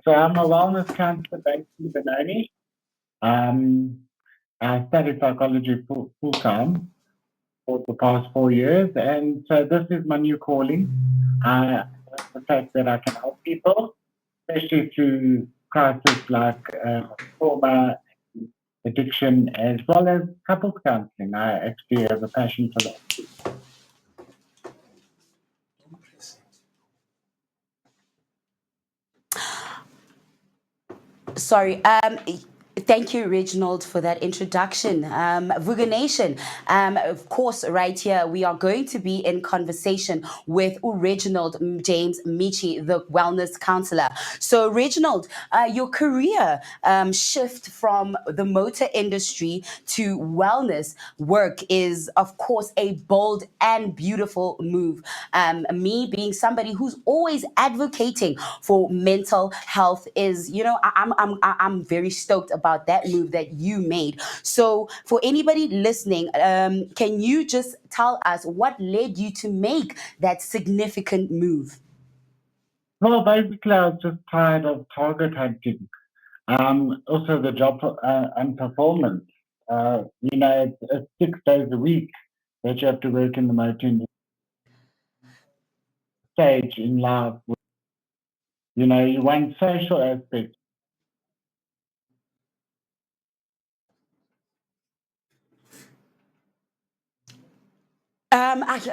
So I'm a wellness counselor based in Benoni. Um, I studied psychology full time for the past 4 years, and so this is my new calling. I love the fact that I can help people, especially through crisis like trauma, addiction, as well as couples counseling. I actually have a passion for that. Sorry. Thank you, Reginald, for that introduction. Vuga Nation, of course, right here, we are going to be in conversation with Reginald James Michie, the wellness counselor. So, Reginald, your career shift from the motor industry to wellness work is, of course, a bold and beautiful move. Me being somebody who's always advocating for mental health is, I'm very stoked about that move that you made. So, for anybody listening, can you just tell us what led you to make that significant move? Well, basically, I was just tired of target hunting. Also, the job and performance. It's 6 days a week that you have to work in the motor industry stage in life. You want social aspects.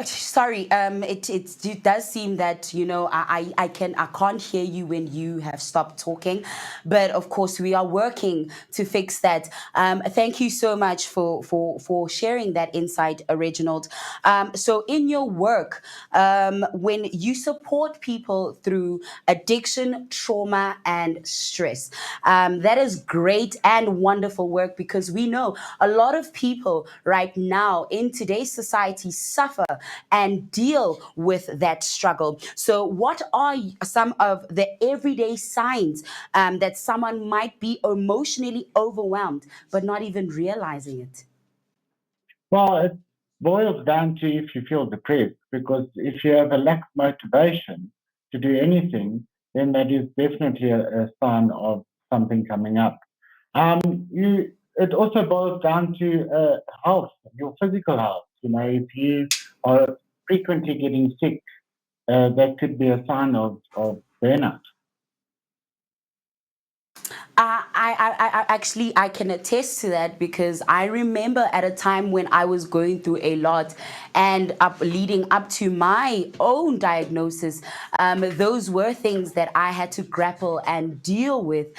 Sorry. It does seem that I can't hear you when you have stopped talking, but of course we are working to fix that. Thank you so much for sharing that insight, Reginald. So in your work, when you support people through addiction, trauma, and stress, that is great and wonderful work because we know a lot of people right now in today's society suffer and deal with that struggle. So, what are some of the everyday signs that someone might be emotionally overwhelmed but not even realizing it? Well, it boils down to if you feel depressed, because if you have a lack of motivation to do anything, then that is definitely a sign of something coming up. It also boils down to health, your physical health. If you are frequently getting sick, that could be a sign of burnout. I actually I can attest to that because I remember at a time when I was going through a lot and up leading up to my own diagnosis, those were things that I had to grapple and deal with.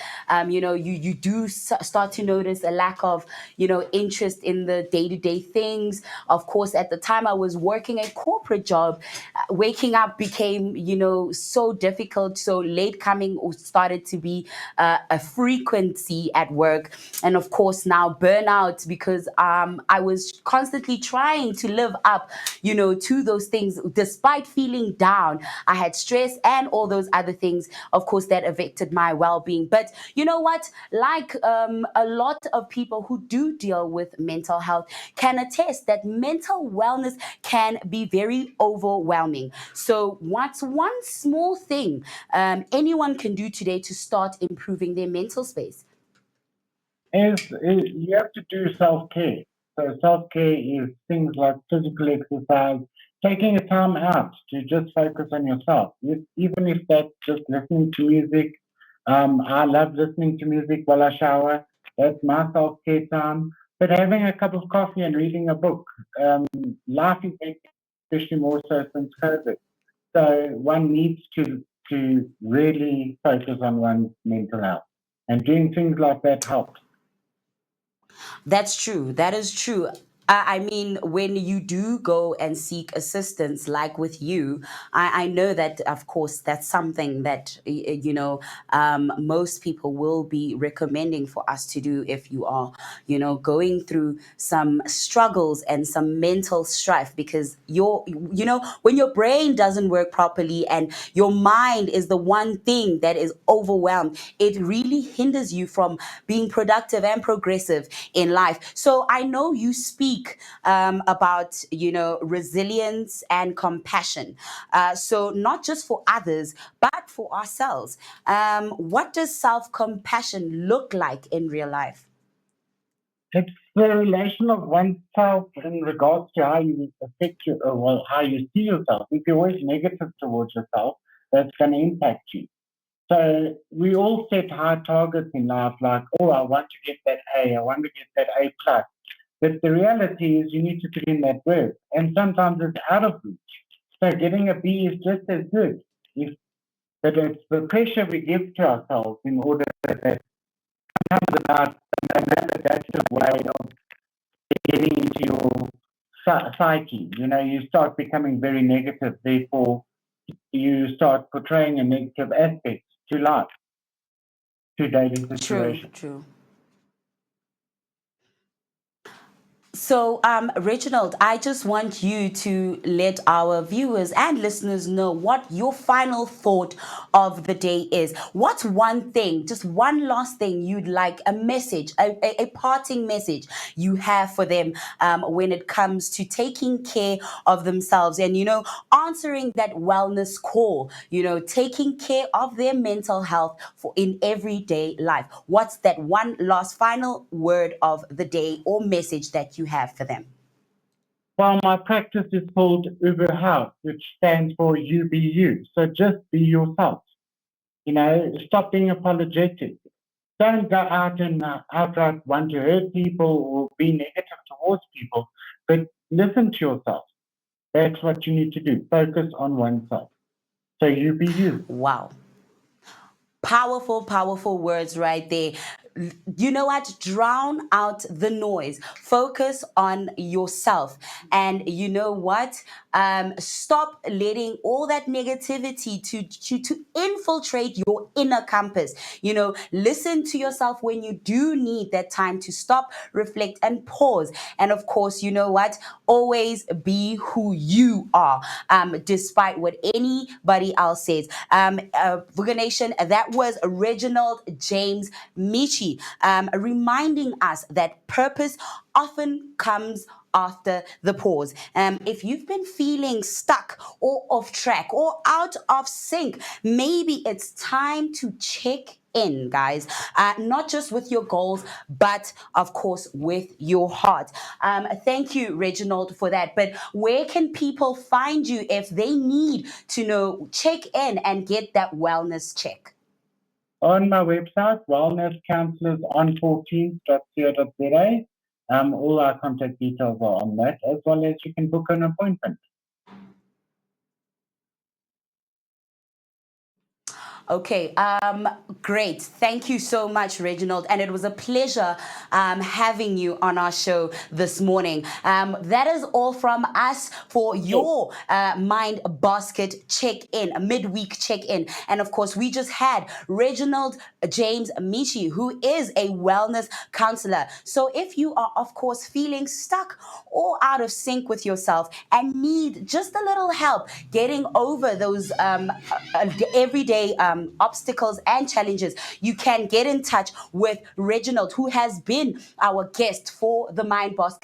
You do start to notice a lack of interest in the day to day things. Of course, at the time I was working a corporate job, waking up became so difficult. So late coming started to be a frequency at work, and of course now burnout because I was constantly trying to live up to those things despite feeling down. I had stress and all those other things, of course, that affected my well-being. But you know what, like a lot of people who do deal with mental health can attest that mental wellness can be very overwhelming. So what's one small thing anyone can do today to start improving their mental space? Is you have to do self care. So self care is things like physical exercise, taking a time out to just focus on yourself. Even if that's just listening to music. I love listening to music while I shower. That's my self care time. But having a cup of coffee and reading a book, life is hectic, especially more so since COVID. So one needs to really focus on one's mental health, and doing things like that helps. That's true. That is true. I mean, when you do go and seek assistance, like with you, I know that, of course, that's something that, most people will be recommending for us to do if you are, going through some struggles and some mental strife because when your brain doesn't work properly and your mind is the one thing that is overwhelmed, it really hinders you from being productive and progressive in life. So I know you speak speak about, resilience and compassion. So, not just for others, but for ourselves. What does self compassion look like in real life? It's the relation of oneself in regards to how you affect you, or well, how you see yourself. If you're always negative towards yourself, that's going to impact you. So we all set high targets in life, like, oh, I want to get that A, I want to get that A plus. But the reality is you need to put in that work. And sometimes it's out of reach. So getting a B is just as good. If, but it's the pressure we give to ourselves in order that comes about a maladaptive way of getting into your psyche. You start becoming very negative. Therefore, you start portraying a negative aspect to life, to daily True, situations. true. So, Reginald, I just want you to let our viewers and listeners know what your final thought of the day is. What's one thing, just one last thing you'd like, a message, a parting message you have for them when it comes to taking care of themselves and, answering that wellness call, taking care of their mental health for in everyday life? What's that one last final word of the day or message that you have for them? Well, my practice is called Uberhouse, which stands for you be you. So just be yourself. Stop being apologetic. Don't go out and outright want to hurt people or be negative towards people, but listen to yourself. That's what you need to do. Focus on oneself. So you be you. Wow. Powerful, powerful words right there. You know what? Drown out the noise. Focus on yourself. And you know what? Stop letting all that negativity to infiltrate your inner compass. Listen to yourself when you do need that time to stop, reflect, and pause. And of course, you know what? Always be who you are, despite what anybody else says. Vuga Nation, that was Reginald James Michie, reminding us that purpose often comes after the pause. If you've been feeling stuck or off track or out of sync, maybe it's time to check in, guys, not just with your goals, but of course with your heart. Thank you, Reginald, for that. But where can people find you if they need to check in and get that wellness check? On my website, Wellness Counselors on 14th.co.za. All our contact details are on that, as well as you can book an appointment. Okay, great. Thank you so much, Reginald. And it was a pleasure having you on our show this morning. That is all from us for your Mind Basket check in, a midweek check in. And of course, we just had Reginald James Michie, who is a wellness counselor. So if you are, of course, feeling stuck or out of sync with yourself and need just a little help getting over those everyday obstacles and challenges, you can get in touch with Reginald, who has been our guest for the Mind Basket